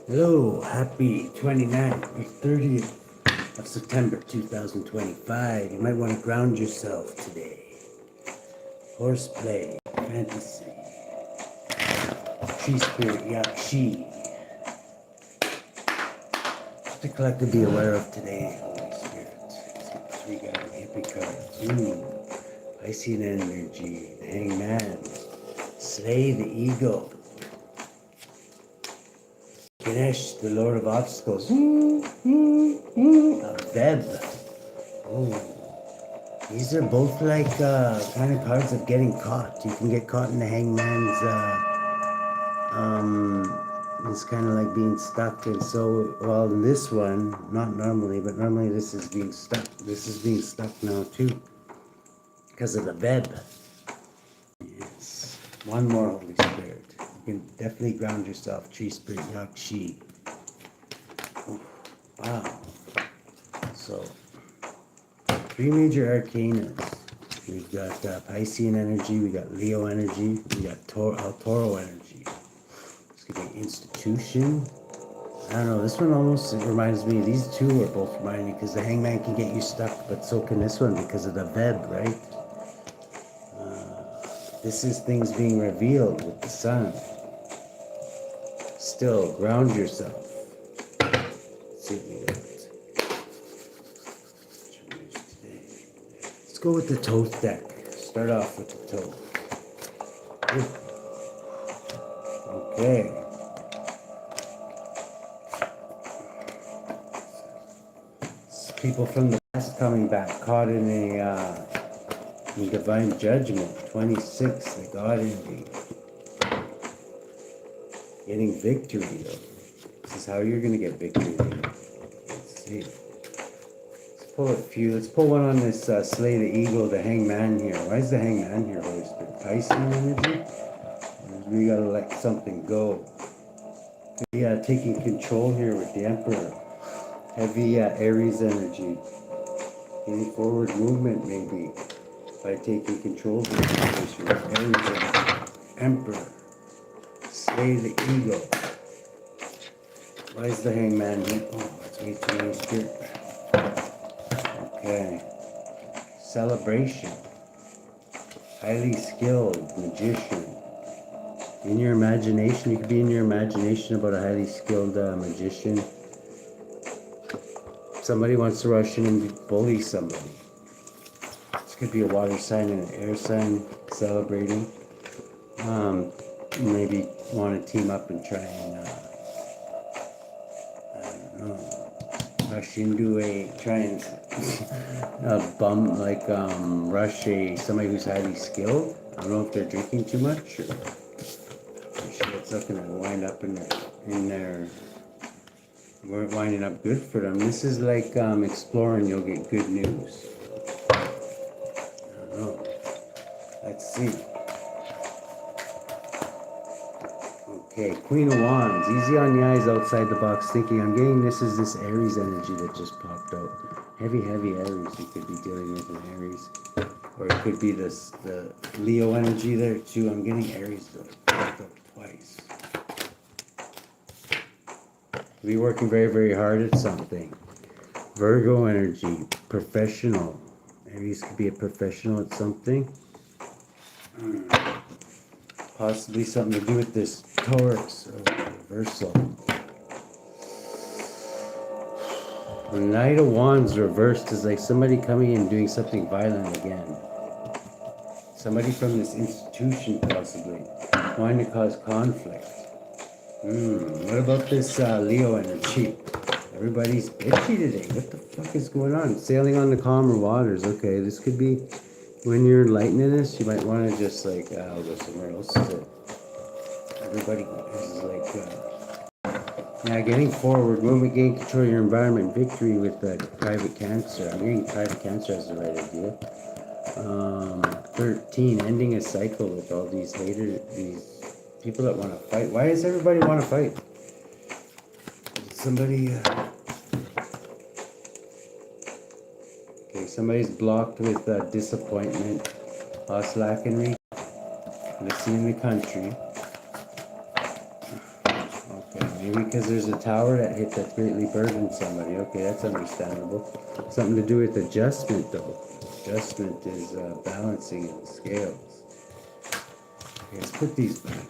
Hello, happy 29th or 30th of September 2025. You might want to ground yourself today. Horseplay, fantasy, tree spirit, yakshi. Just to collectively be aware of today, Holy Spirit. Let's get the three guys hippie cards. Piscean energy, the hangman, slay the ego. Ganesh, the Lord of Obstacles. A Veb. Oh, these are both like kind of cards of getting caught. You can get caught in the hangman's. It's kind of like being stuck. And so, well, in this one, not normally, but normally this is being stuck. This is being stuck now too, because of the Veb. Yes. One more, Holy Spirit. You can definitely ground yourself. Tree spirit, yakshi. Wow. So, three major arcanas. We've got Piscean energy, we got Leo energy, we got Toro energy. This could be institution. I don't know, this one almost reminds me, these two are both reminding me, because the hangman can get you stuck, but so can this one because of the Veb, right? This is things being revealed with the sun. Still, ground yourself. Let's see what we got. Let's go with the Toth deck. Start off with the Toth. Okay. It's people from the past coming back, caught in a in divine judgment. 26, the God envy. Getting victory, though. This is how you're going to get victory. Let's see. Let's pull a few. Let's pull one on this slay the eagle, the hangman here. Why is the hangman here, Holy Spirit? Piscean energy? We got to let something go. Yeah, taking control here with the Emperor. Heavy Aries energy. Any forward movement, maybe, by taking control of the situation. Aries energy. Emperor. Slay the ego. Why is the hangman here? Oh, that's way too many spirit. Okay. Celebration. Highly skilled magician. In your imagination, you could be in your imagination about a highly skilled magician. Somebody wants to rush in and bully somebody. This could be a water sign and an air sign celebrating. Maybe want to team up and try and, I don't know, rush into try and rush somebody who's highly skilled. I don't know if they're drinking too much or it's not going to wind up we're winding up good for them. This is like exploring, you'll get good news. I don't know. Let's see. Okay, Queen of Wands. Easy on the eyes, outside the box thinking. I'm getting this Aries energy that just popped out. Heavy Aries you could be dealing with in Aries. Or it could be the Leo energy there too. I'm getting Aries though. Popped out twice. Be working very hard at something. Virgo energy, professional. Aries could be a professional at something. Possibly something to do with this Taurus or reversal. The Knight of Wands reversed is like somebody coming in and doing something violent again. Somebody from this institution possibly wanting to cause conflict. What about this Leo energy? Everybody's bitchy today. What the fuck is going on? Sailing on the calmer waters. Okay, this could be when you're enlightened in this, you might want to just like, I'll go somewhere else. So everybody is like, getting forward, movement, gain control of your environment, victory with private cancer. I'm getting private cancer as the right idea. 13, ending a cycle with all these haters, these people that want to fight. Why does everybody want to fight? Somebody, okay, somebody's blocked with disappointment, lost living in the country. Okay, Maybe because there's a tower that hit that greatly burdened somebody. Okay, that's understandable. Something to do with adjustment, though. Adjustment is balancing of the scales. Okay, let's put these back.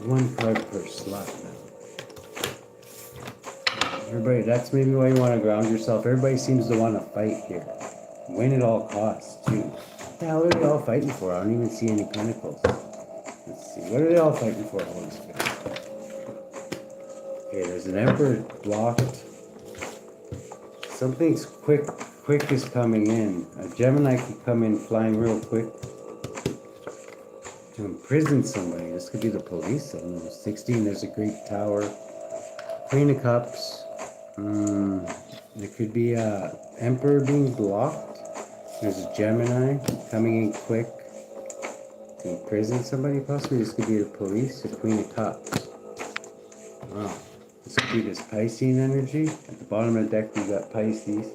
One card per slot now. Everybody, that's maybe why you want to ground yourself. Everybody seems to want to fight here. Win at all costs, too. What the hell are they all fighting for? I don't even see any pentacles. Let's see. What are they all fighting for, Holy Spirit? Okay, there's an Emperor blocked. Something's quick is coming in. A Gemini could come in flying real quick to imprison somebody. This could be the police. I don't know. 16, there's a great tower. Queen of Cups. There could be a Emperor being blocked. There's a Gemini coming in quick to imprison somebody, possibly. This could be the police. A Queen of Cups. Wow. This could be this Piscean energy. At the bottom of the deck, we got Pisces.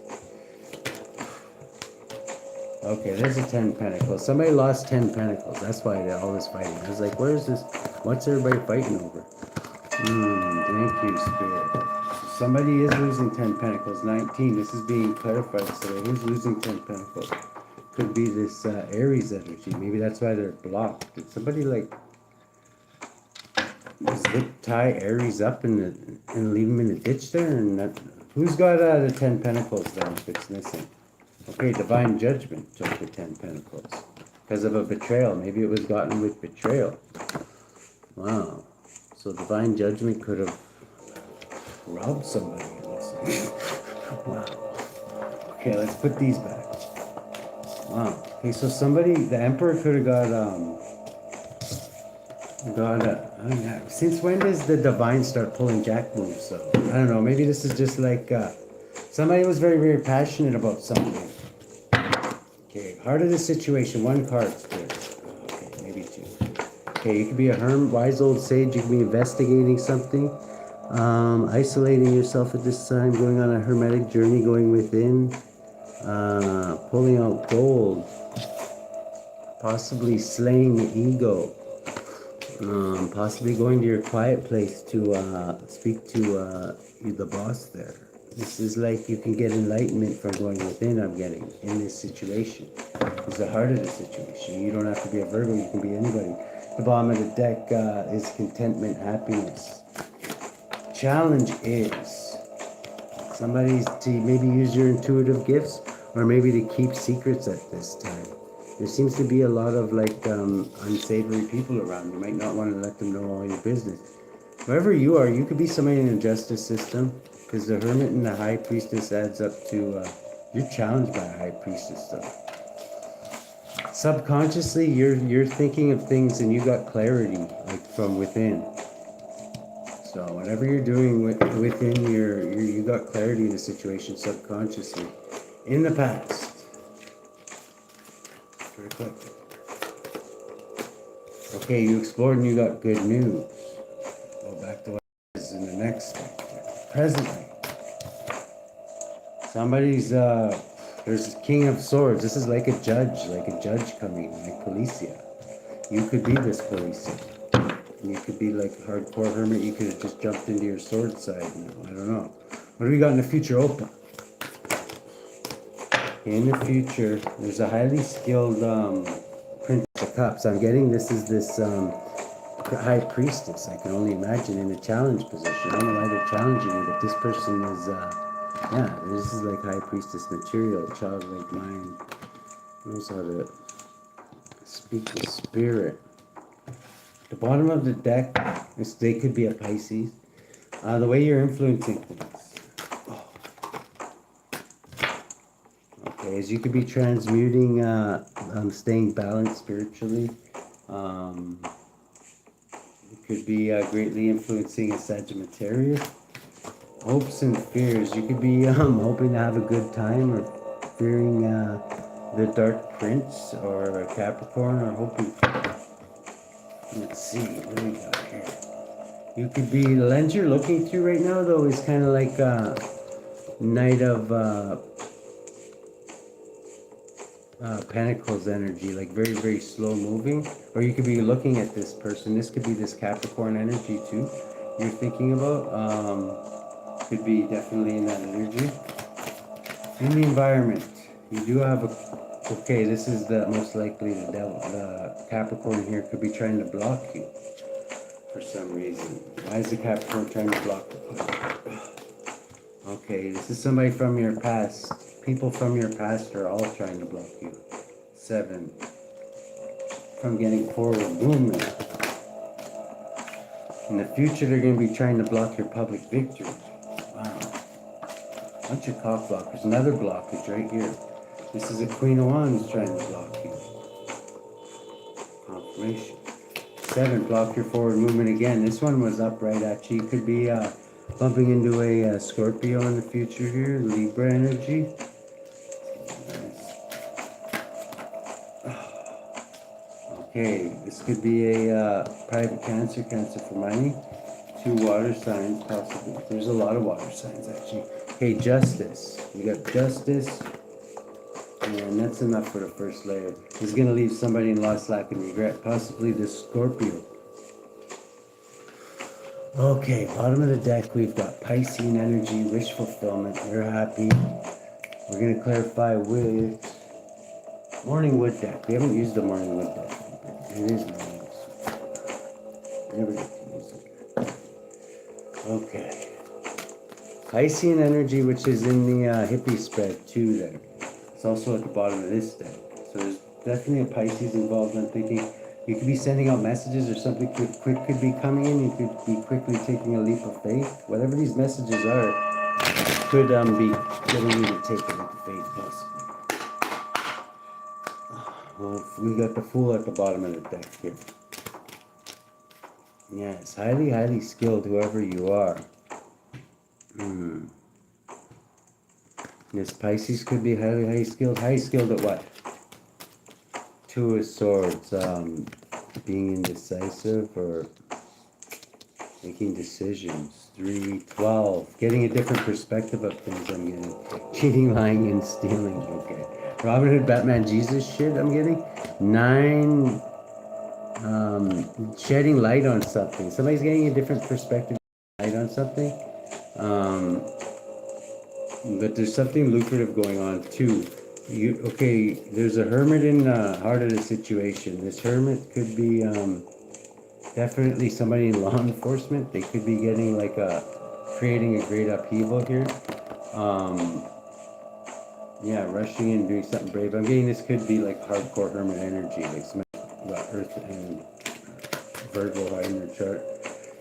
Okay, there's a 10 Pentacles. Somebody lost 10 Pentacles. That's why all this fighting. I was like, where's this? What's everybody fighting over? Thank you, Spirit. Somebody is losing 10 Pentacles. 19. This is being clarified. So who's losing 10 Pentacles? Could be this Aries energy. Maybe that's why they're blocked. Did somebody like zip tie Aries up and leave him in the ditch there? And that, who's got the 10 Pentacles then if it's missing? Okay, Divine Judgment took the 10 Pentacles because of a betrayal. Maybe it was gotten with betrayal. Wow. So Divine Judgment could have robbed somebody. Wow. Okay, let's put these back. Wow. Okay, so somebody, the Emperor could have got since when does the Divine start pulling jack moves? So I don't know. Maybe this is just like somebody was very, very passionate about something. Okay, heart of the situation. One card, Spirit. Okay, maybe two. Okay, you could be a hermit, wise old sage. You could be investigating something. Isolating yourself at this time, going on a hermetic journey, going within, pulling out gold, possibly slaying the ego, possibly going to your quiet place to speak to the boss there. This is like you can get enlightenment from going within, I'm getting, in this situation. It's the heart of the situation. You don't have to be a Virgo, you can be anybody. The bottom of the deck is contentment, happiness. Challenge is somebody's to maybe use your intuitive gifts or maybe to keep secrets at this time. There seems to be a lot of like unsavory people around. You might not want to let them know all your business. Whoever you are, you could be somebody in the justice system because the Hermit and the High Priestess adds up to you're challenged by a High Priestess though. Subconsciously, you're thinking of things and you got clarity like from within. So whatever you're doing within you got clarity in the situation subconsciously in the past. Reflect. Okay, you explored and you got good news. Go back to what is in the next step. Presently, somebody's there's a King of Swords. This is like a judge coming, like Policia. You could be this Policia. You could be like hardcore Hermit. You could have just jumped into your sword side. I don't know. What do we got in the future? Opa. In the future, there's a highly skilled Prince of Cups. I'm getting this is this High Priestess. I can only imagine in a challenge position. I don't know why they're challenging you, but this person is, yeah, this is like High Priestess material. Childlike mind. Knows how to speak the spirit. The bottom of the deck, they could be a Pisces. The way you're influencing things. Okay, as you could be transmuting, staying balanced spiritually. You could be greatly influencing a Sagittarius. Hopes and fears. You could be hoping to have a good time or fearing the Dark Prince or a Capricorn or hoping. Let's see, what do we got here? You could be, the lens you're looking through right now, though, is kind of like a Knight of Pentacles energy, like very, very slow moving. Or you could be looking at this person. This could be this Capricorn energy, too. you're thinking about. Could be definitely in that energy. In the environment, you do have a, okay, this is the most likely the devil, the Capricorn here could be trying to block you for some reason. Why is the Capricorn trying to block you? Okay, this is somebody from your past. People from your past are all trying to block you. 7. From getting forward movement. In the future, they're going to be trying to block your public victory. Wow. Bunch of cock blockers. Another blockage right here. This is a Queen of Wands trying to block you. Confirmation. 7. Block your forward movement again. This one was up right at you. Could be bumping into a Scorpio in the future here. Libra energy. Okay, this could be a private Cancer for money. 2 water signs, possibly. There's a lot of water signs, actually. Okay, Justice. You got Justice. And that's enough for the first layer. It's going to leave somebody in lost, lack, and regret. Possibly the Scorpio. Okay, bottom of the deck, we've got Piscean energy, wish fulfillment. We're happy. We're going to clarify with Morning Wood deck. We haven't used the Morning Wood deck. It is nice. Never get to use it. Okay. Piscean energy, which is in the hippie spread too there. It's also at the bottom of this deck. So there's definitely a Pisces involved. I'm thinking you could be sending out messages or something quick could be coming in. You could be quickly taking a leap of faith. Whatever these messages are could be getting you to take a leap of faith possibly. Well, we got the Fool at the bottom of the deck here. Yes, highly, highly skilled, whoever you are. This Pisces could be highly, highly skilled. Highly skilled at what? 2 of Swords. Being indecisive or making decisions. 3, 12. Getting a different perspective of things I'm getting. Cheating, lying, and stealing. Okay. Robin Hood, Batman, Jesus shit I'm getting. 9, shedding light on something. Somebody's getting a different perspective, light on something. But there's something lucrative going on too. Okay, there's a Hermit in the heart of the situation. This Hermit could be definitely somebody in law enforcement. They could be getting like creating a great upheaval here. Yeah, rushing in, doing something brave. I'm getting this could be like hardcore Hermit energy, like some Earth and Virgo high in their chart.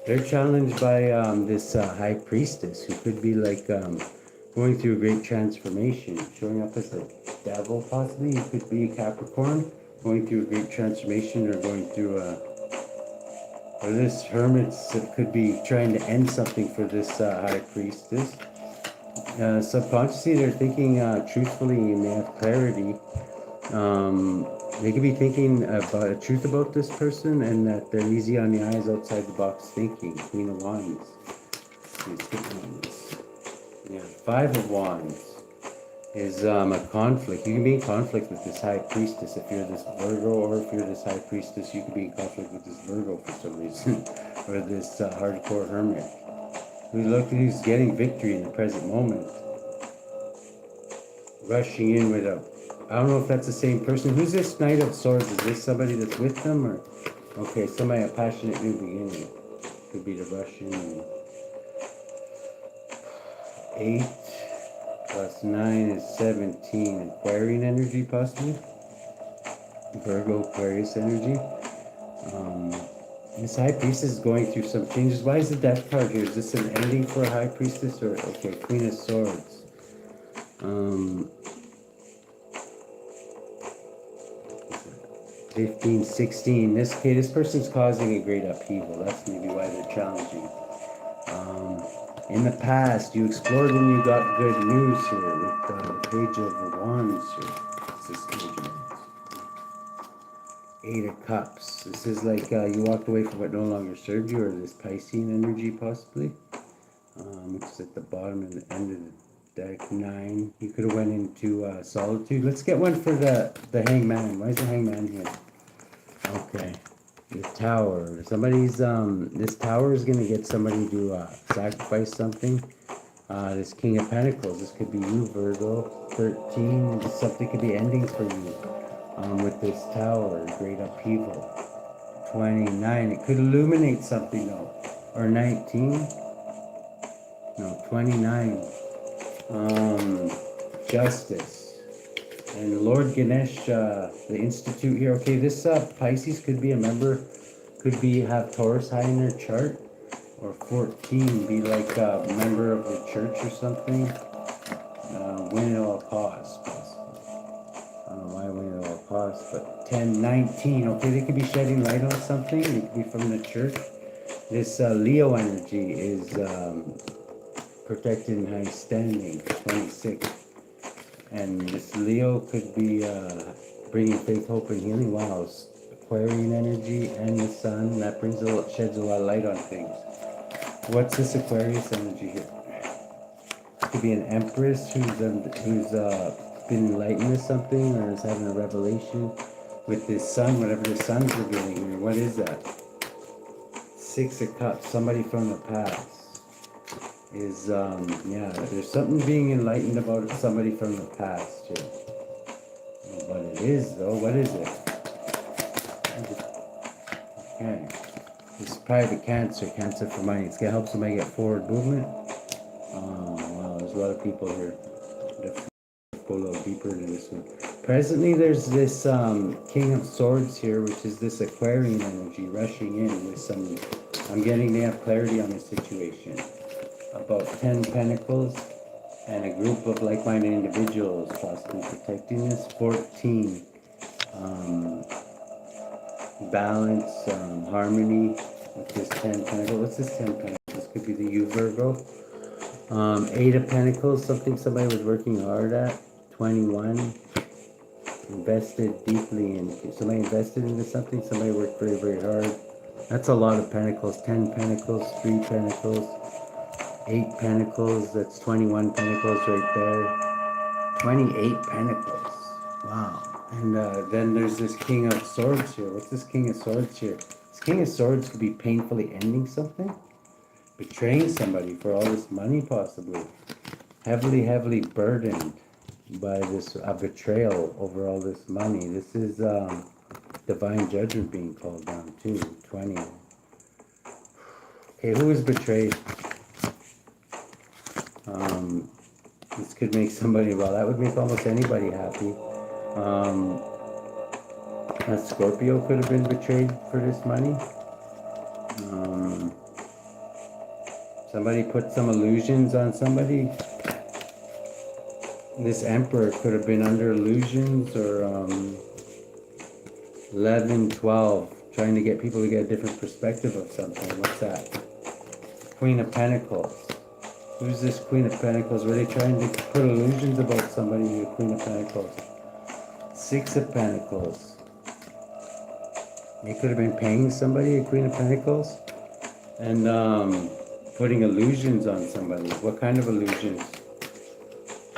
They're challenged by this High Priestess who could be like going through a great transformation, showing up as a devil possibly. You could be a Capricorn, going through a great transformation, or going through or this Hermit could be trying to end something for this High Priestess. Subconsciously, they're thinking truthfully, and they have clarity. They could be thinking about a truth about this person, and that they're easy on the eyes, outside the box thinking. Queen of Wands. Let's get on this. Yeah, 5 of Wands is a conflict. You can be in conflict with this High Priestess if you're this Virgo, or if you're this High Priestess, you could be in conflict with this Virgo for some reason, or this hardcore Hermit. We look, he's getting victory in the present moment. Rushing in with a, I don't know if that's the same person. Who's this Knight of Swords? Is this somebody that's with them, or? Okay, somebody, a passionate new beginning. Could be the Russian. 8 plus 9 is 17. Aquarian energy, possibly. Virgo, Aquarius energy. This High Priestess is going through some changes. Why is the Death card here? Is this an ending for a High Priestess, or okay, Queen of Swords? 15, 16. This person's causing a great upheaval. That's maybe why they're challenging. In the past, you explored and you got good news here with the Page of Wands here. What's this Page of Wands? 8 of Cups. This is like you walked away from what no longer served you, or this Piscean energy possibly. Which is at the bottom and the end of the deck. 9. You could have went into solitude. Let's get one for the Hangman. Why is the Hangman here? Okay. The tower. Somebody's this tower is gonna get somebody to sacrifice something. This King of Pentacles. This could be you, Virgo. 13. Something could be ending for you. With this tower, great upheaval. 29. It could illuminate something though. Or 19. No, 29. Justice. And Lord Ganesh, the Institute here. Okay, this Pisces could be a member, could be have Taurus high in their chart. Or 14, be like a member of the church or something. Win at all costs. I don't know why win at all costs, but 10, 19. Okay, they could be shedding light on something. They could be from the church. This Leo energy is protected and high standing. 26. And this Leo could be bringing faith, hope, and healing. Wow, Aquarian energy and the sun, that brings sheds a lot of light on things. What's this Aquarius energy here? It could be an empress who's been enlightened with something, or is having a revelation with this sun, whatever the sun's revealing here. What is that? 6 of Cups, somebody from the past. Is, yeah, there's something being enlightened about somebody from the past here. What it is, though, what is it? Okay. This is private cancer for money. It's going to help somebody get forward movement. Wow, there's a lot of people here. Let's go a little deeper into this one. Presently, there's this King of Swords here, which is this Aquarian energy rushing in with some, I'm getting they have clarity on the situation. About 10 Pentacles and a group of like-minded individuals possibly protecting this. 14. Balance, harmony with this 10 Pentacles. What's this 10 Pentacles? This could be the you, Virgo. 8 of Pentacles, something somebody was working hard at. 21. Invested deeply in. Somebody invested into something. Somebody worked very, very hard. That's a lot of Pentacles. 10 Pentacles, 3 Pentacles, 8 Pentacles. That's 21 Pentacles right there. 28 Pentacles. Wow. And then there's this King of Swords here. What's this King of Swords here? This King of Swords could be painfully ending something. Betraying somebody for all this money possibly. Heavily, heavily burdened by this betrayal over all this money. This is divine judgment being called down too. 20. Okay, who is betrayed? This could make somebody, well, that would make almost anybody happy. A Scorpio could have been betrayed for this money. Somebody put some illusions on somebody. This Emperor could have been under illusions, or 11, 12, trying to get people to get a different perspective of something. What's that? Queen of Pentacles. Who's this Queen of Pentacles? Were they trying to put illusions about somebody, the Queen of Pentacles? 6 of Pentacles. They could have been paying somebody, a Queen of Pentacles, and putting illusions on somebody. What kind of illusions?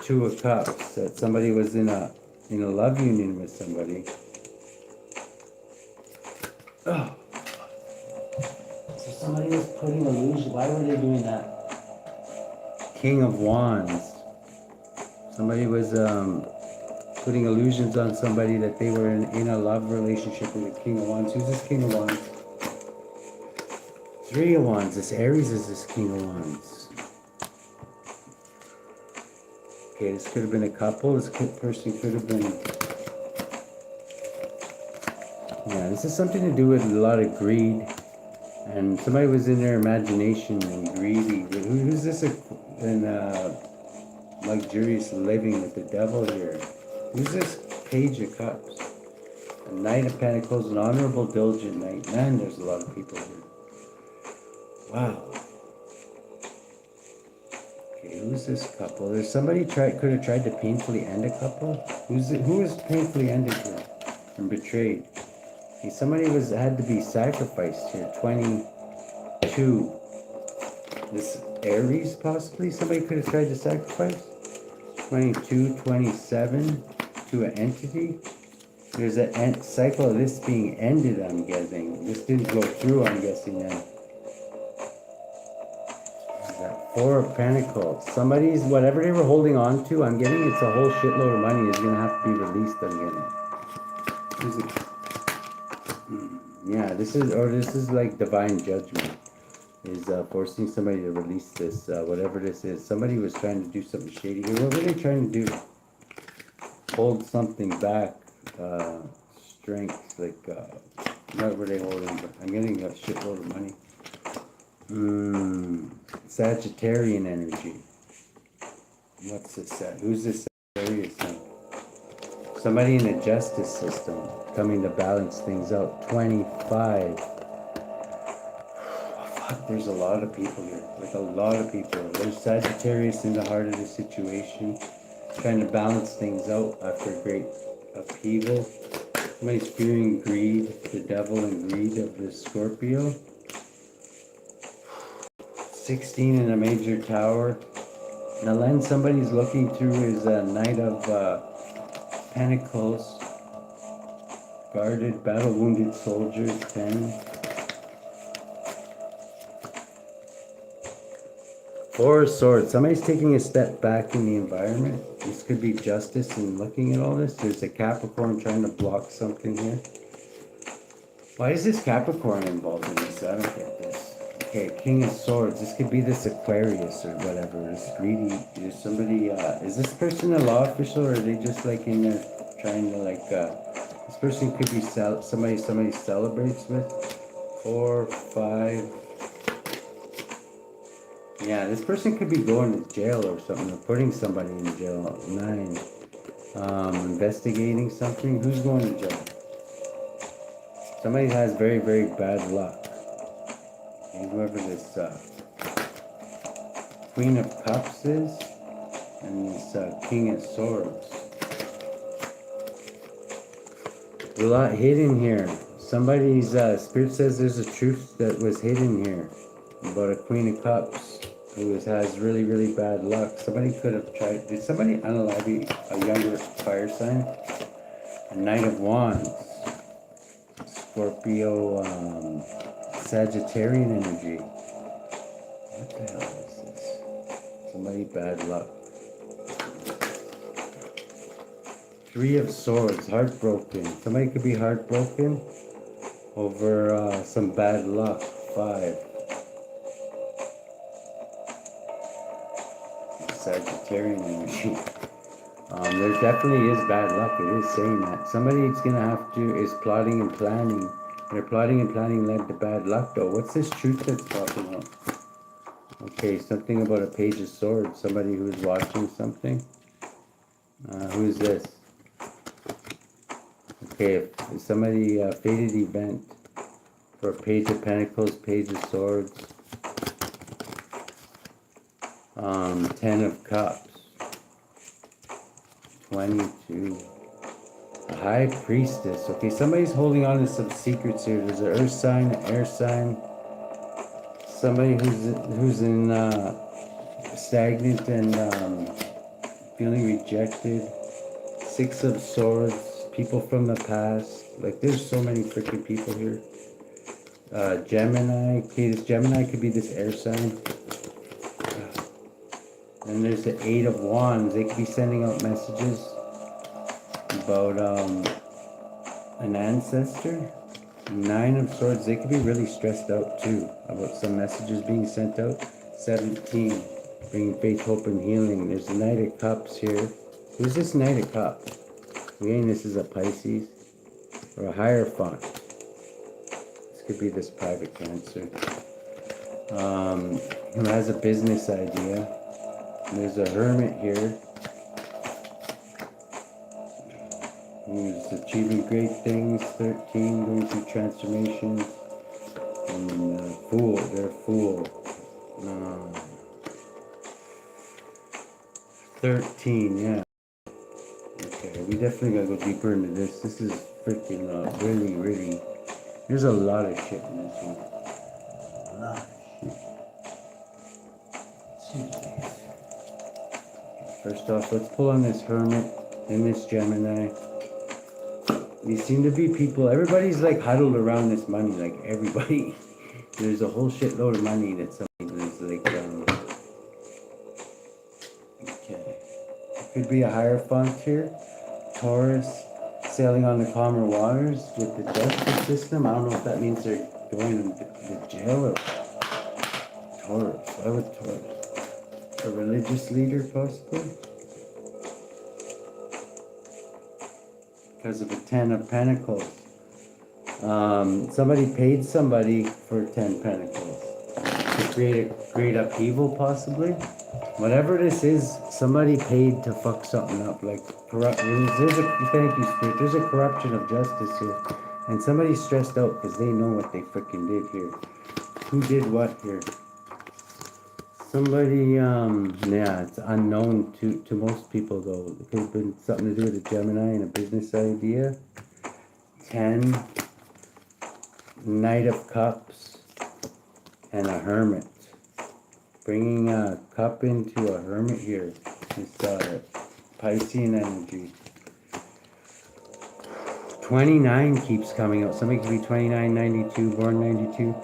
2 of Cups. That somebody was in a love union with somebody. Oh. So somebody was putting illusions. Why were they doing that? King of Wands. Somebody was putting illusions on somebody that they were in a love relationship with the King of Wands. Who's this King of Wands? 3 of Wands. This Aries is this King of Wands. Okay, this could have been a couple. This person could have been... Yeah, this is something to do with a lot of greed. And somebody was in their imagination and greedy. Who's this in luxurious living with the devil here? Who's this Page of Cups? A Knight of Pentacles, an honorable, diligent knight. Man, there's a lot of people here. Wow. Okay, who's this couple? There's somebody could have tried to painfully end a couple. Who is painfully ended here and betrayed? Okay, somebody had to be sacrificed here. 22. This Aries possibly. Somebody could have tried to sacrifice. 22, 27 to an entity. There's a cycle of this being ended, I'm guessing. This didn't go through, I'm guessing then. That Four of Pentacles. Somebody's, whatever they were holding on to, I'm getting it's a whole shitload of money is going to have to be released, I'm getting. Yeah, this is like divine judgment. Is forcing somebody to release this, whatever this is. Somebody was trying to do something shady here. What were they trying to do? Hold something back. Strength, like, what were they holding? But I'm getting a shitload of money. Sagittarian energy. What's this? Who's this Sagittarius thing? Somebody in the justice system coming to balance things out. 25. Fuck, there's a lot of people here. Like a lot of people. There's Sagittarius in the heart of the situation, trying to balance things out after great upheaval. Somebody's fearing greed, the devil and greed of the Scorpio. 16 in a major tower. The lens somebody's looking through is a Knight of Pentacles. Guarded, battle wounded soldiers, 10. Four of Swords. Somebody's taking a step back in the environment. This could be justice in looking at all this. There's a Capricorn trying to block something here. Why is this Capricorn involved in this? I don't get this. Okay, King of Swords. This could be this Aquarius or whatever. This greedy. Is somebody, is this person a law official or are they just like in there trying to like, this person could be somebody celebrates with. 4, 5. Yeah, this person could be going to jail or something, or putting somebody in jail. 9. Investigating something. Who's going to jail? Somebody has very, very bad luck. And whoever this Queen of Cups is, and this King of Swords. There's a lot hidden here. Somebody's spirit says there's a truth that was hidden here about a Queen of Cups who has really, really bad luck. Somebody could have tried. Did somebody unalive a younger fire sign? A Knight of Wands. Scorpio, Sagittarian energy. What the hell is this? Somebody bad luck. 3 of Swords, heartbroken. Somebody could be heartbroken over some bad luck. 5. Sagittarian energy. There definitely is bad luck. It is saying that. Somebody's gonna have to, is plotting and planning. Their plotting and planning led to bad luck though. What's this truth that's popping up? Okay, something about a Page of Swords. Somebody who's watching something. Who's this? Okay, if somebody, fated event for Page of Pentacles, Page of Swords. 10 of Cups. 22. A High Priestess. Okay, somebody's holding on to some secrets here. There's an earth sign, an air sign. Somebody who's in stagnant and feeling rejected. 6 of Swords. People from the past. Like, there's so many freaking people here. Gemini. Okay, this Gemini could be this air sign. And there's the 8 of Wands. They could be sending out messages about an ancestor. 9 of Swords. They could be really stressed out too about some messages being sent out. 17. Bringing faith, hope, and healing. There's the Knight of Cups here. Who's this Knight of Cups? Again, this is a Pisces or a Hierophant. This could be this private Cancer. Who has a business idea. There's a Hermit here who's achieving great things. 13, going through transformations. And Fool, they're a Fool. 13, yeah. Okay, we definitely gotta go deeper into this. This is freaking really, really. There's a lot of shit in this one. A lot of shit. First off, let's pull on this Hermit and this Gemini. These seem to be people, everybody's like huddled around this money, like everybody. There's a whole shitload of money that somebody is like, okay. It could be a Hierophant here. Taurus, sailing on the calmer waters with the justice system. I don't know if that means they're going to jail or Taurus. Why would Taurus? A religious leader, possibly? Because of the Ten of Pentacles. Somebody paid somebody for 10 Pentacles to create a great upheaval, possibly. Whatever this is, somebody paid to fuck something up. Like, thank you, Spirit. There's a corruption of justice here. And somebody's stressed out because they know what they freaking did here. Who did what here? Somebody, yeah, it's unknown to most people, though. It could have been something to do with a Gemini and a business idea. 10, Knight of Cups, and a Hermit. Bringing a cup into a Hermit here. It's Piscean energy. 29 keeps coming out. Somebody could be 29, 92, born 92.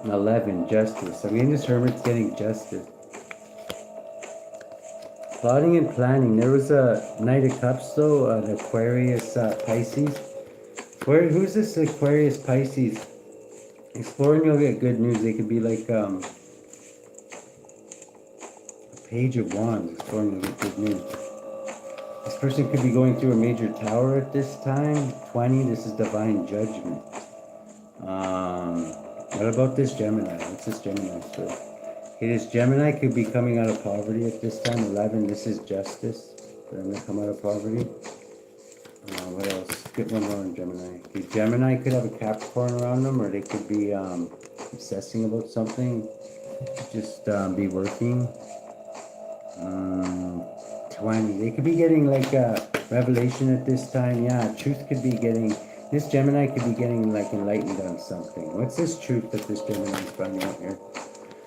11, justice. I'm getting this Hermit's getting justice. Plotting and planning. There was a Knight of Cups, though, an Aquarius Pisces. Who's this Aquarius Pisces? Exploring, you'll get good news. They could be like a Page of Wands. Exploring, you'll get good news. This person could be going through a major tower at this time. 20, this is divine judgment. What about this Gemini? What's this Gemini story? Okay, this Gemini could be coming out of poverty at this time. 11, this is justice. They're going to come out of poverty. What else? Get one more on Gemini. Okay, Gemini could have a Capricorn around them, or they could be obsessing about something. Just be working. 20. They could be getting like a revelation at this time. Yeah, truth could be getting... This Gemini could be getting like enlightened on something. What's this truth that this Gemini is finding out here?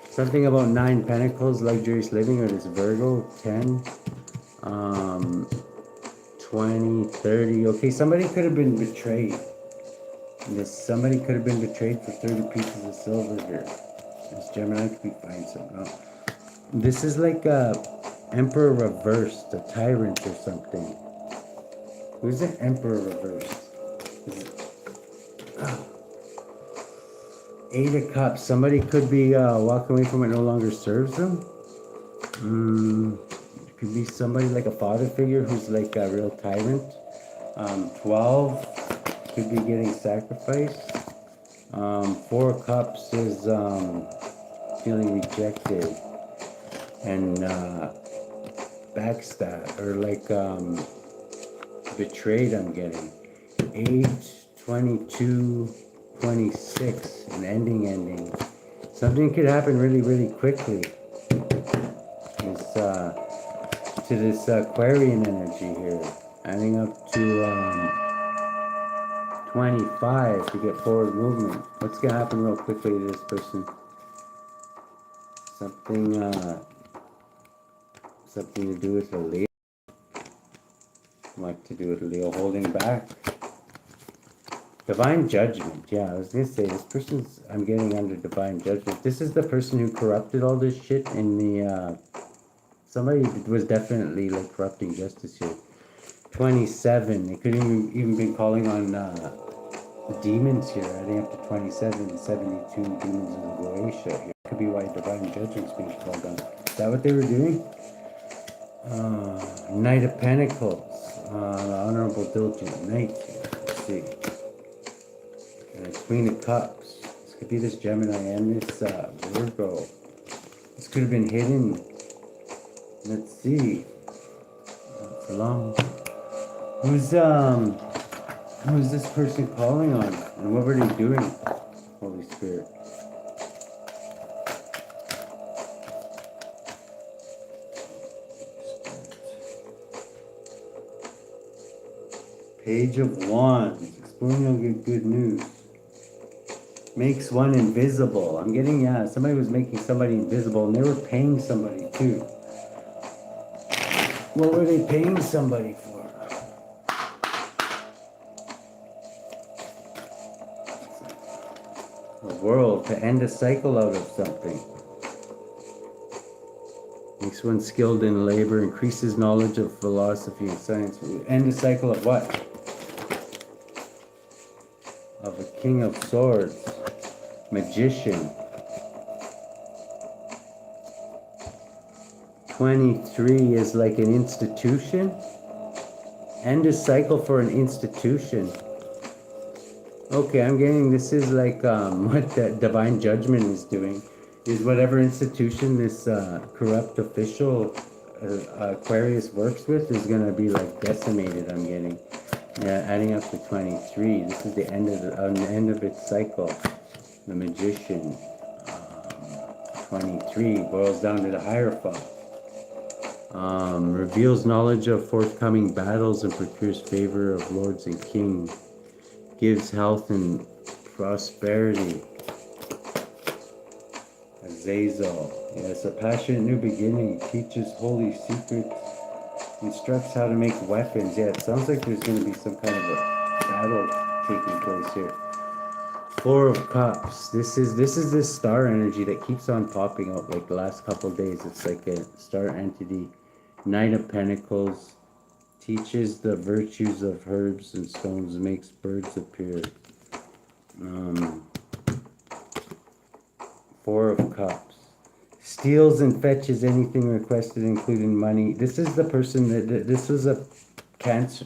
Something about 9 Pentacles, luxurious living, or this Virgo, 10, 20, 30. Okay, somebody could have been betrayed. Somebody could have been betrayed for 30 pieces of silver here. This Gemini could be finding something out. This is like a Emperor reversed, a tyrant or something. Who's the Emperor reversed? 8 of Cups. Somebody could be walking away from it, no longer serves them. It could be somebody like a father figure who's like a real tyrant. 12 could be getting sacrificed. 4 of Cups is feeling rejected and backstab or like betrayed. I'm getting 8, 22, 26, an ending. Something could happen really quickly. It's to this Aquarian energy here, adding up to 25 to get forward movement. What's gonna happen real quickly to this person? Something to do with a Leo. What to do with Leo holding back? Divine judgment. Yeah, I was gonna say this person's. I'm getting under divine judgment. This is the person who corrupted all this shit in the. Somebody was definitely like corrupting justice here. 27. They could even been calling on the demons here. Adding up to 27, 72 demons of Croatia here. Could be why divine judgment's being called on. Is that what they were doing? Knight of Pentacles. The Honorable Diligent Knight. Let's see. Queen of Cups. This could be this Gemini and this Virgo. This could have been hidden. Let's see. Not for long. Who's this person calling on? And what were they doing? Holy Spirit. Page of Wands. Exploring, you'll get good news. Makes one invisible. I'm getting, yeah, somebody was making somebody invisible and they were paying somebody too. What were they paying somebody for? A world, to end a cycle out of something. Makes one skilled in labor, increases knowledge of philosophy and science. End a cycle of what? Of a king of swords. Magician. 23 is like an institution. End a cycle for an institution. Okay, I'm getting, this is like what that divine judgment is doing. Is whatever institution this corrupt official Aquarius works with is going to be like decimated, I'm getting. Yeah, adding up to 23. This is the end of the end of its cycle. The magician. 23 boils down to the Hierophant. Reveals knowledge of forthcoming battles and procures favor of lords and kings. Gives health and prosperity. Azazel. Yes, a passionate new beginning. Teaches holy secrets. Instructs how to make weapons. Yeah, it sounds like there's going to be some kind of a battle taking place here. Four of Cups. This is this star energy that keeps on popping out like the last couple of days. It's like a star entity. Knight of Pentacles. Teaches the virtues of herbs and stones. Makes birds appear. Four of Cups. Steals and fetches anything requested, including money. This is the person that this was a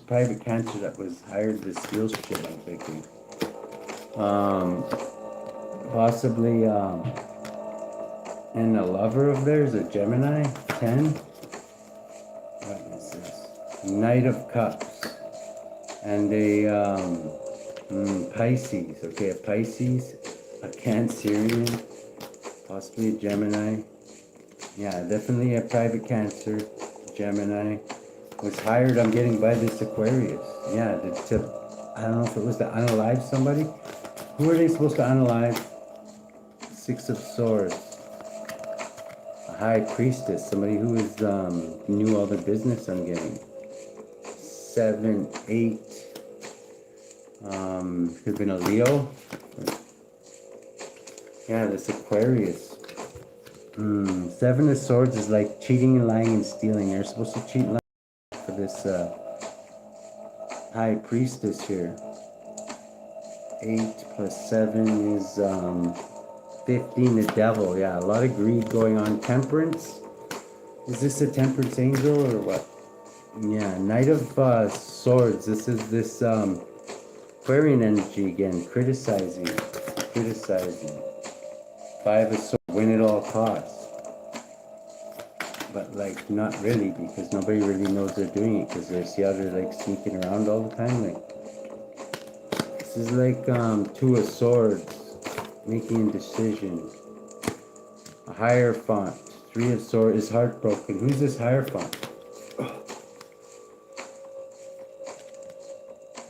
private cancer that was hired to steal shit, I'm thinking. Possibly, and a lover of theirs, a Gemini, 10. What is this? Knight of Cups. And a, Pisces. Okay, a Pisces, a Cancerian, possibly a Gemini. Yeah, definitely a private Cancer, Gemini. Was hired, I'm getting, by this Aquarius. Yeah, I don't know if it was to unalive somebody. Who are they supposed to unalive? Six of Swords. A High Priestess, somebody who is knew all the business, I'm getting. 7, 8. Could have been a Leo. Yeah, this Aquarius. 7 of Swords is like cheating and lying and stealing. They're supposed to cheat and lie for this High Priestess here. 8 plus 7 is 15, the Devil. Yeah, a lot of greed going on. Temperance. Is this a Temperance angel or what? Yeah, Knight of Swords. This is this Aquarian energy again. Criticizing. 5 of Swords. Win at all costs. But like not really, because nobody really knows they're doing it, because they're like sneaking around all the time. Like this is like 2 of Swords, making a decision. A Hierophant. 3 of Swords is heartbroken. Who's this Hierophant?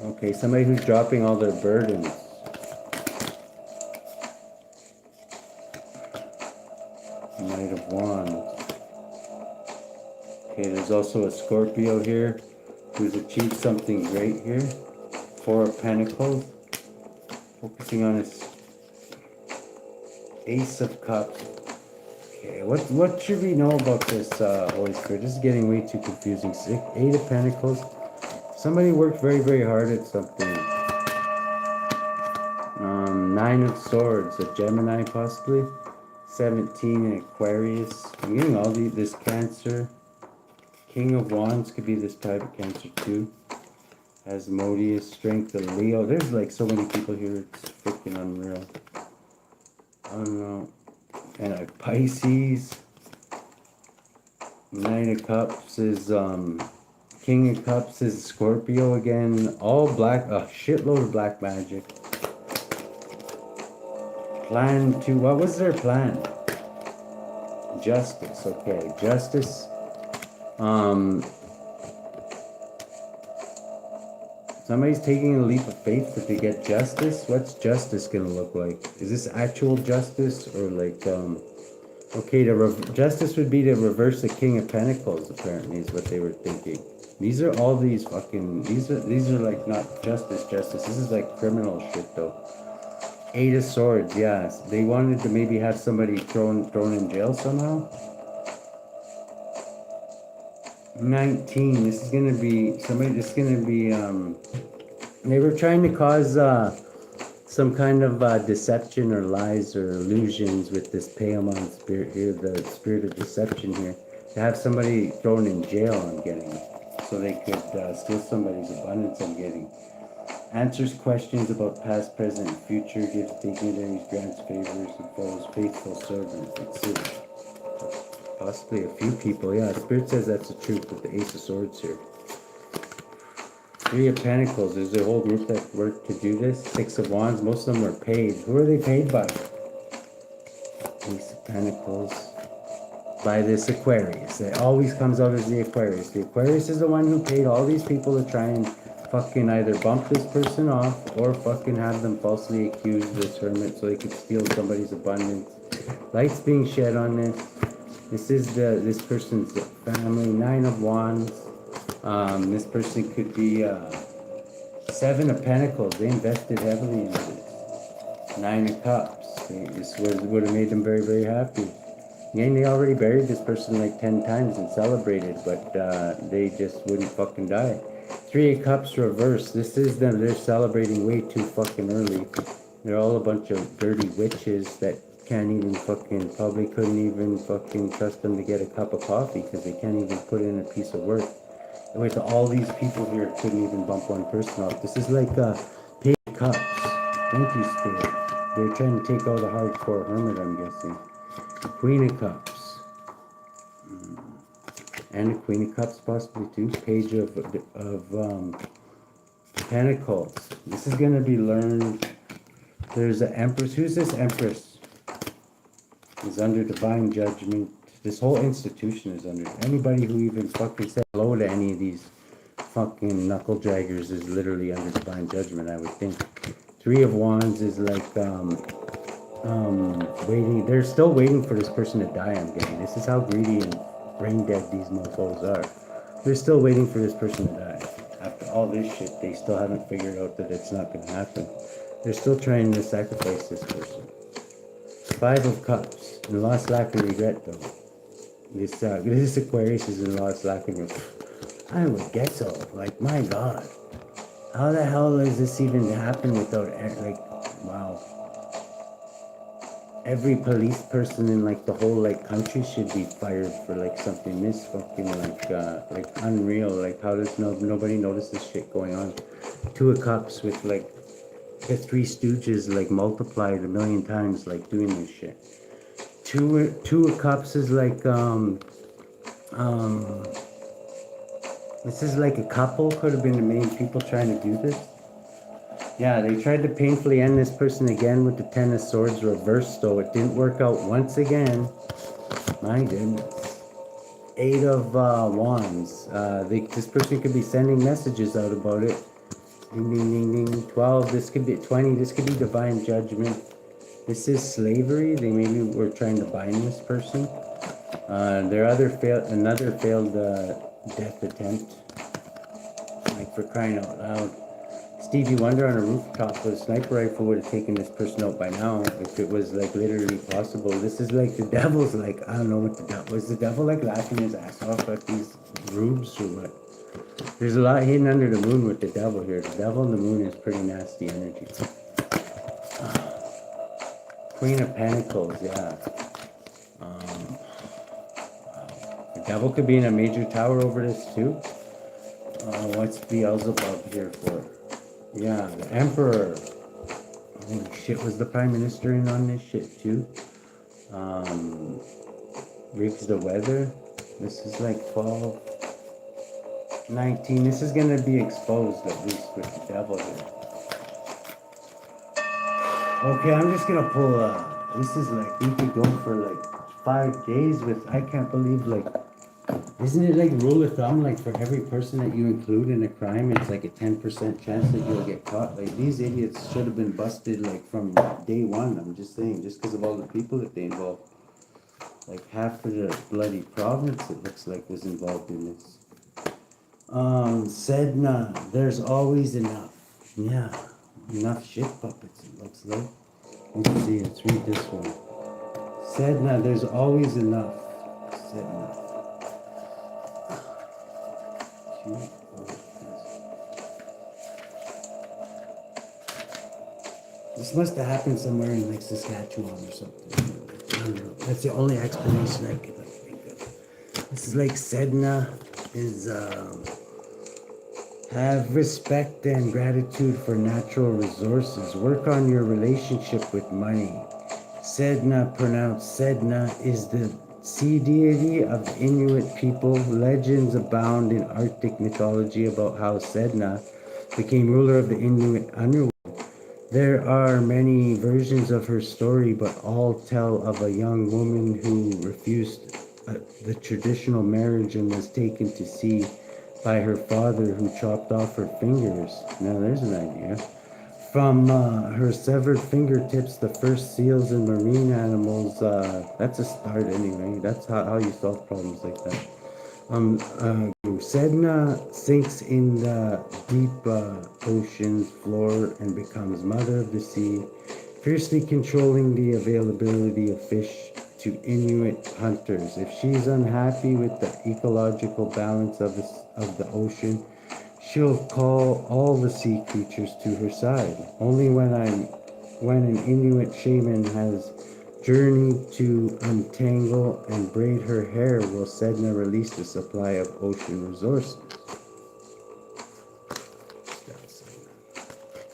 Okay, somebody who's dropping all their burdens. Knight of Wands. Okay, there's also a Scorpio here who's achieved something great here. 4 of Pentacles. Focusing on his Ace of Cups. Okay, what should we know about this Holy Spirit? This is getting way too confusing. 8 of Pentacles. Somebody worked very, very hard at something. 9 of Swords, a Gemini possibly. 17, an Aquarius. I'm getting all this Cancer. King of Wands could be this private Cancer too. Asmodeus, Strength of Leo. There's like so many people here. It's freaking unreal. I don't know. And a Pisces. Knight of Cups is King of Cups is Scorpio again. All black, a shitload of black magic. Plan to, what was their plan? Justice, okay. Justice. Somebody's taking a leap of faith to get justice. What's justice gonna look like? Is this actual justice or like, okay, justice would be to reverse the King of Pentacles, apparently, is what they were thinking. These are all these fucking, these are like not justice. This is like criminal shit though. Eight of Swords, yes. They wanted to maybe have somebody thrown in jail somehow. 19. This is gonna be somebody. This is gonna be. They were trying to cause some kind of deception or lies or illusions with this Paimon spirit here, the spirit of deception here, to have somebody thrown in jail. I'm getting, so they could steal somebody's abundance. I'm getting. Answers questions about past, present, and future, gives dignitaries, grants favors, and follows faithful servants, etc. Possibly a few people, yeah. Spirit says that's the truth with the Ace of Swords here. Three of Pentacles, there's a whole group that worked to do this. Six of Wands, most of them were paid. Who are they paid by? Ace of Pentacles. By this Aquarius. It always comes out as the Aquarius. The Aquarius is the one who paid all these people to try and fucking either bump this person off or fucking have them falsely accuse this hermit so they could steal somebody's abundance. Light's being shed on this. This is this person's family. Nine of Wands. This person could be Seven of Pentacles. They invested heavily into this. Nine of Cups. This would have made them very, very happy. Again, they already buried this person like 10 times and celebrated, but they just wouldn't fucking die. Three of Cups reversed. This is them. They're celebrating way too fucking early. They're all a bunch of dirty witches that can't even fucking, probably couldn't even fucking trust them to get a cup of coffee because they can't even put in a piece of work. And with all these people here, couldn't even bump one person off. This is like Page of Cups. Thank you, Spirit. They're trying to take out a hardcore hermit, I'm guessing. Queen of Cups. And a Queen of Cups possibly too. Page of Pentacles. This is going to be learned. There's an Empress. Who's this Empress? Is under divine judgment. This whole institution is under. Anybody who even fucking said hello to any of these fucking knuckle draggers is literally under divine judgment, I would think. Three of Wands is like waiting. They're still waiting for this person to die, I'm getting. This is how greedy and brain dead these mofos are. They're still waiting for this person to die. After all this shit, they still haven't figured out that it's not going to happen. They're still trying to sacrifice this person. Five of Cups. And lost, lack, and regret, though. This Aquarius is in lost, lack, and regret. I would guess so. Like, my God. How the hell does this even happen without, like, wow. Every police person in like the whole like country should be fired for like something this fucking like unreal. Like how does nobody notice this shit going on? Two of Cups with like the Three Stooges like multiplied 1,000,000 times like doing this shit. Two of Cups is like this is like a couple, could have been the main people trying to do this. Yeah, they tried to painfully end this person again with the Ten of Swords reversed, though it didn't work out once again. My goodness. Eight of Wands. This person could be sending messages out about it. Ding, ding, ding, ding. 12. This could be 20. This could be divine judgment. This is slavery. They maybe were trying to bind this person. Another failed death attempt. Like for crying out loud. Stevie Wonder on a rooftop with a sniper rifle would have taken this person out by now if it was like literally possible. This is like the devil's like, I don't know what the devil was. The devil like laughing his ass off at these rubes or what? There's a lot hidden under the moon with the devil here. The devil and the moon is pretty nasty energy. Queen of Pentacles, yeah. The devil could be in a major tower over this too. What's Beelzebub here for? Yeah, the Emperor. Holy shit, was the Prime Minister in on this shit too? Rigs the weather. This is like 12, 19. This is gonna be exposed at least with the devil here. Okay, I'm just gonna pull this is like, we could go for like 5 days with, I can't believe like, isn't it like rule of thumb, like for every person that you include in a crime, it's like a 10% chance that you'll get caught? Like these idiots should have been busted like from day one, I'm just saying, just because of all the people that they involved. Like half of the bloody province, it looks like, was involved in this. Sedna, there's always enough. Yeah, enough shit puppets, it looks like. Let's see, let's read this one. Sedna, there's always enough. Sedna. This must have happened somewhere in like Saskatchewan or something. I don't know. That's the only explanation I could like think of. This is like Sedna is have respect and gratitude for natural resources. Work on your relationship with money. Sedna, pronounced Sedna, is the sea deity of the Inuit people. Legends abound in Arctic mythology about how Sedna became ruler of the Inuit underworld. There are many versions of her story, but all tell of a young woman who refused the traditional marriage and was taken to sea by her father, who chopped off her fingers. Now there's an idea. From her severed fingertips, the first seals and marine animals, that's a start anyway. That's how you solve problems like that. Sedna sinks in the deep ocean's floor and becomes mother of the sea, fiercely controlling the availability of fish to Inuit hunters. If she's unhappy with the ecological balance of the ocean, she'll call all the sea creatures to her side. Only when an Inuit shaman has journeyed to untangle and braid her hair will Sedna release the supply of ocean resources.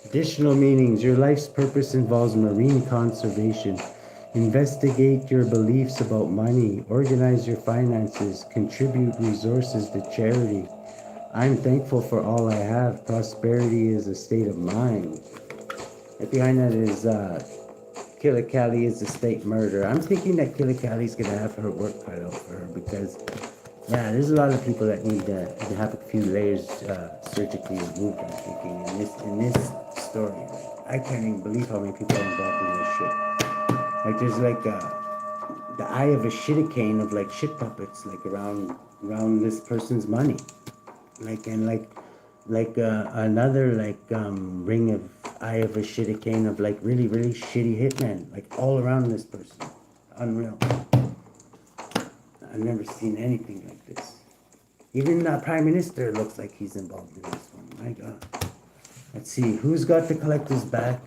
Additional meanings. Your life's purpose involves marine conservation. Investigate your beliefs about money. Organize your finances. Contribute resources to charity. I'm thankful for all I have. Prosperity is a state of mind. Right behind that is Killically is a state murder. I'm thinking that Killically's gonna have her work cut out for her because, yeah, there's a lot of people that need to have a few layers surgically removed. I'm thinking in this story, I can't even believe how many people are involved in this shit. Like there's like the eye of a shitticane of like shit puppets like around this person's money, like and like another like ring of eye of a shitty cane of like really shitty hitmen like all around this person. Unreal. I've never seen anything like this. Even the prime minister looks like he's involved in this one. My god. Let's see who's got the collector's back.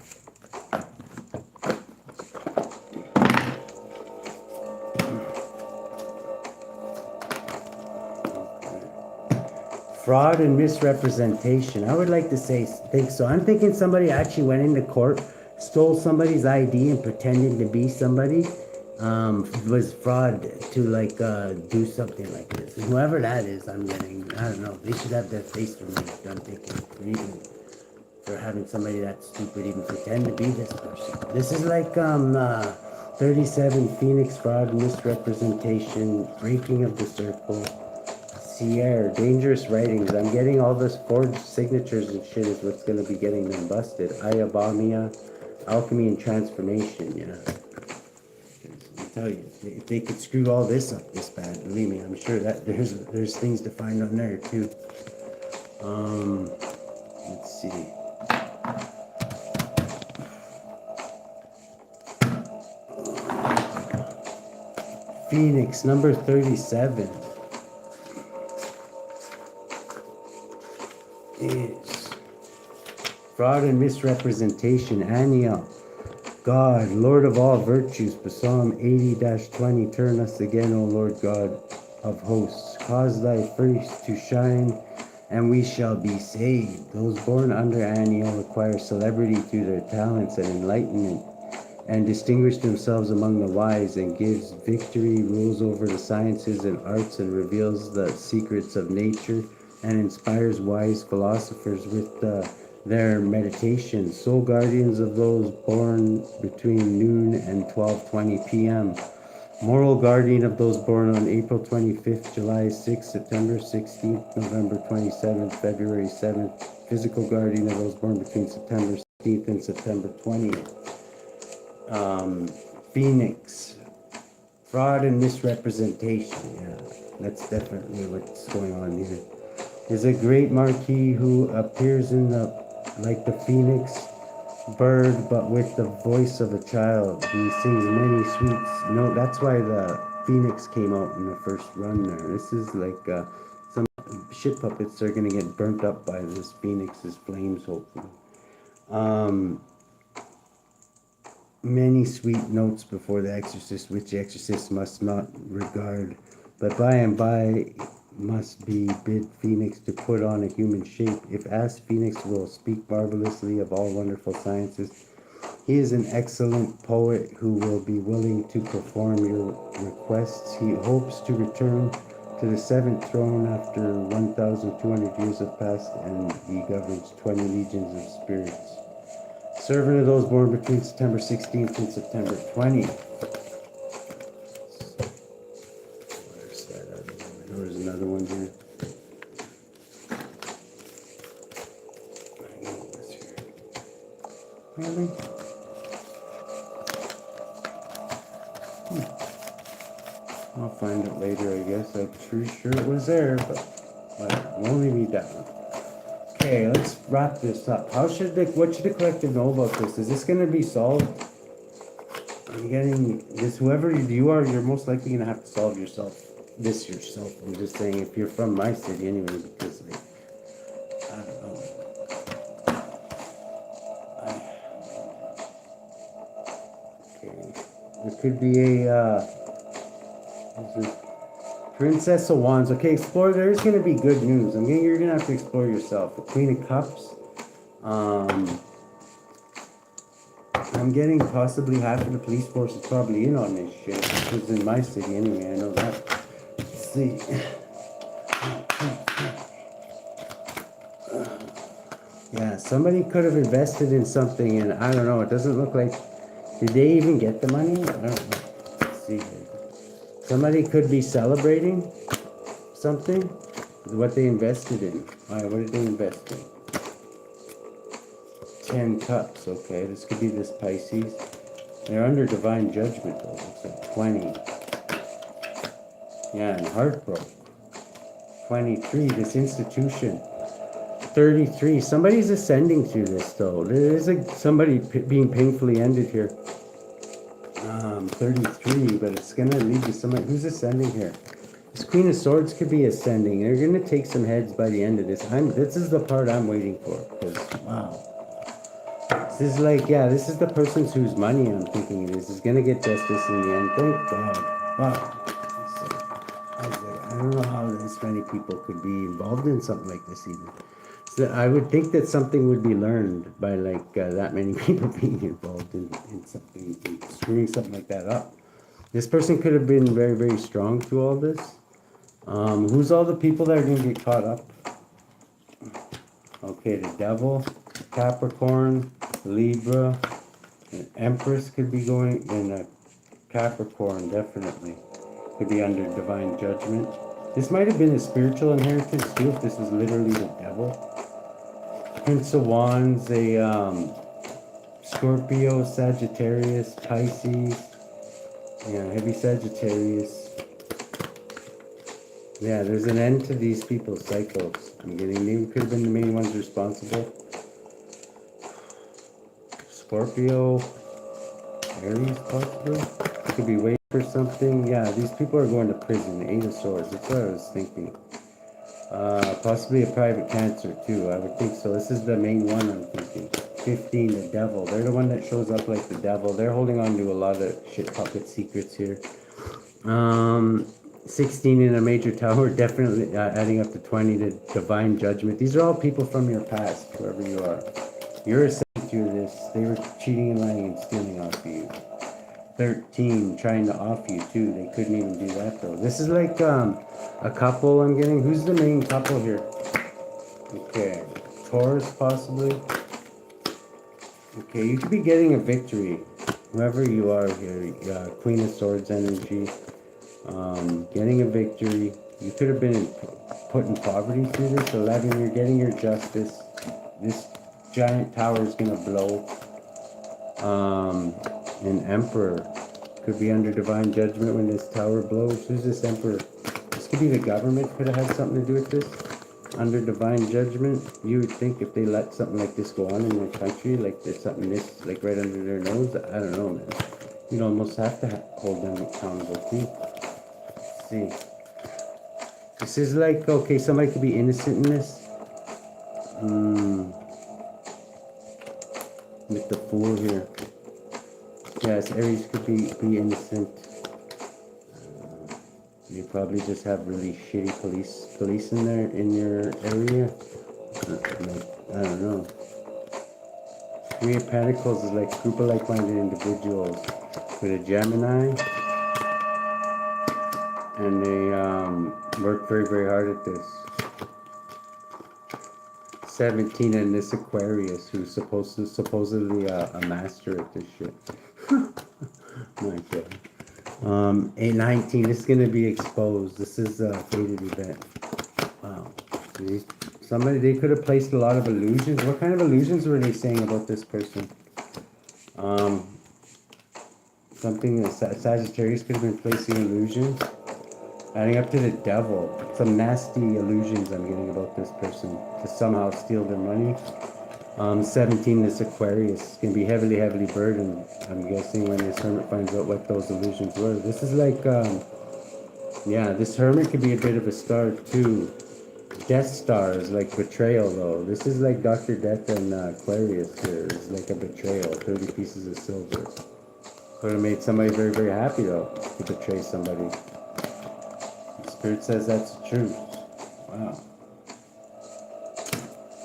Fraud and misrepresentation. I would like to think so. I'm thinking somebody actually went into court, stole somebody's ID and pretended to be somebody. Was fraud to like do something like this. And whoever that is, I don't know. They should have their face removed. I'm thinking for having somebody that stupid even pretend to be this person. This is like 37 Phoenix fraud, misrepresentation, breaking of the circle. Seere, dangerous writings. I'm getting all this forged signatures and shit is what's gonna be getting them busted. Iabamiah, Alchemy and transformation, yeah. I tell you, if they could screw all this up this bad, believe me, I'm sure that there's things to find on there too. Let's see. Phoenix, number 37. Is fraud and misrepresentation. Ania, God, Lord of all virtues. Psalm 80-20. Turn us again, O Lord God of hosts. Cause thy face to shine, and we shall be saved. Those born under Aniel acquire celebrity through their talents and enlightenment, and distinguish themselves among the wise, and gives victory, rules over the sciences and arts, and reveals the secrets of nature, and inspires wise philosophers with their meditation. Soul guardians of those born between noon and 12:20 p.m. Moral guardian of those born on April 25th, July 6th, September 16th, November 27th, February 7th. Physical guardian of those born between September 16th and September 20th. Phoenix. Fraud and misrepresentation. Yeah, that's definitely what's going on here. Is a great marquis who appears in like the phoenix, bird, but with the voice of a child. He sings many sweet notes. That's why the phoenix came out in the first run there. This is like some shit puppets are gonna get burnt up by this phoenix's flames, hopefully. Many sweet notes before the exorcist, which the exorcist must not regard, but by and by must be bid Phoenix to put on a human shape. If asked, Phoenix will speak marvelously of all wonderful sciences. He is an excellent poet who will be willing to perform your requests. He hopes to return to the seventh throne after 1,200 years have passed, and he governs 20 legions of spirits. Servant of those born between September 16th and September 20th. Where's that other one? There's another one here. I know it's here. Really? I'll find it later, I guess. I'm pretty sure it was there, but whatever. We'll only read that one. Okay, let's wrap this up. What should the collective know about this? Is this going to be solved? I'm getting this. Whoever you are, you're most likely going to have to solve yourself. I'm just saying, if you're from my city anyway, because like, I don't know. Okay, there could be a Princess of Wands. Okay, explore. There's going to be good news. You're going to have to explore yourself. The Queen of Cups. I'm getting possibly half of the police force is probably in on this shit. This is in my city anyway. I know that. Let's see. Yeah, somebody could have invested in something, and I don't know. It doesn't look like. Did they even get the money? I don't know. Let's see here. Somebody could be celebrating something, what they invested in. All right, what did they invest in? 10 cups, okay. This could be this Pisces. They're under divine judgment, though. Looks like 20. Yeah, and heartbroken. 23, this institution. 33, somebody's ascending through this, though. There is somebody being painfully ended here. 33, but it's going to lead to somebody who's ascending here. This Queen of Swords could be ascending. They're going to take some heads by the end of this. This is the part I'm waiting for. Because, wow. This is like, yeah, this is the person whose money I'm thinking it is going to get justice in the end. Thank God. Wow. I don't know how this many people could be involved in something like this even. So I would think that something would be learned by like that many people being involved in something, screwing something like that up. This person could have been very, very strong through all this. Who's all the people that are going to get caught up? Okay, the Devil, Capricorn, Libra, an Empress could be going, and a Capricorn definitely could be under divine judgment. This might have been a spiritual inheritance too, if this is literally the Devil. Prince of Wands, a Scorpio, Sagittarius, Pisces, yeah, heavy Sagittarius. Yeah, there's an end to these people's cycles. They could have been the main ones responsible. Scorpio, Aries, possibly. It could be waiting for something. Yeah, these people are going to prison. 8 of Swords. That's what I was thinking. Possibly a private cancer too. I would think so. This is the main one I'm thinking. 15, the Devil. They're the one that shows up like the Devil. They're holding on to a lot of shit puppet secrets here. 16 in a major tower, definitely adding up to 20 to divine judgment. These are all people from your past, whoever you are. You're ascending through this. They were cheating and lying and stealing off of you. 13, trying to off you too. They couldn't even do that though. This is like a couple I'm getting. Who's the main couple here? Okay, Taurus possibly. Okay, you could be getting a victory. Whoever you are here, Queen of Swords energy. Getting a victory. You could have been put in poverty through this. 11, you're getting your justice. This giant tower is going to blow. An Emperor could be under divine judgment when this tower blows. Who's this Emperor? This could be the government. Could have had something to do with this. under divine judgment. You would think if they let something like this go on in their country, like there's something this, like right under their nose, I don't know, man. You'd almost have to hold them accountable too. Let's see. This is like, okay, somebody could be innocent in this. With the Fool here. Yes, Aries could be innocent. You probably just have really shitty police in there in your area. Like, I don't know. Three of Pentacles is like a group of like-minded individuals with a Gemini, and they work very, very hard at this. 17 and this Aquarius, who's supposedly a master at this shit. My God. 819. This is gonna be exposed. This is a fated event. Wow. See? Somebody, they could have placed a lot of illusions. What kind of illusions were they saying about this person? Something Sagittarius could have been placing illusions. Adding up to the devil. Some nasty illusions I'm getting about this person to somehow steal their money. 17, this Aquarius is going to be heavily, heavily burdened. I'm guessing when this Hermit finds out what those illusions were. This is like, yeah, this Hermit could be a bit of a star too. Death Star is like betrayal though. This is like Dr. Death and Aquarius here. It's like a betrayal. 30 pieces of silver. Could have made somebody very, very happy though to betray somebody. The Spirit says that's the truth. Wow.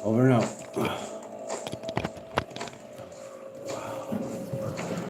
Over and out.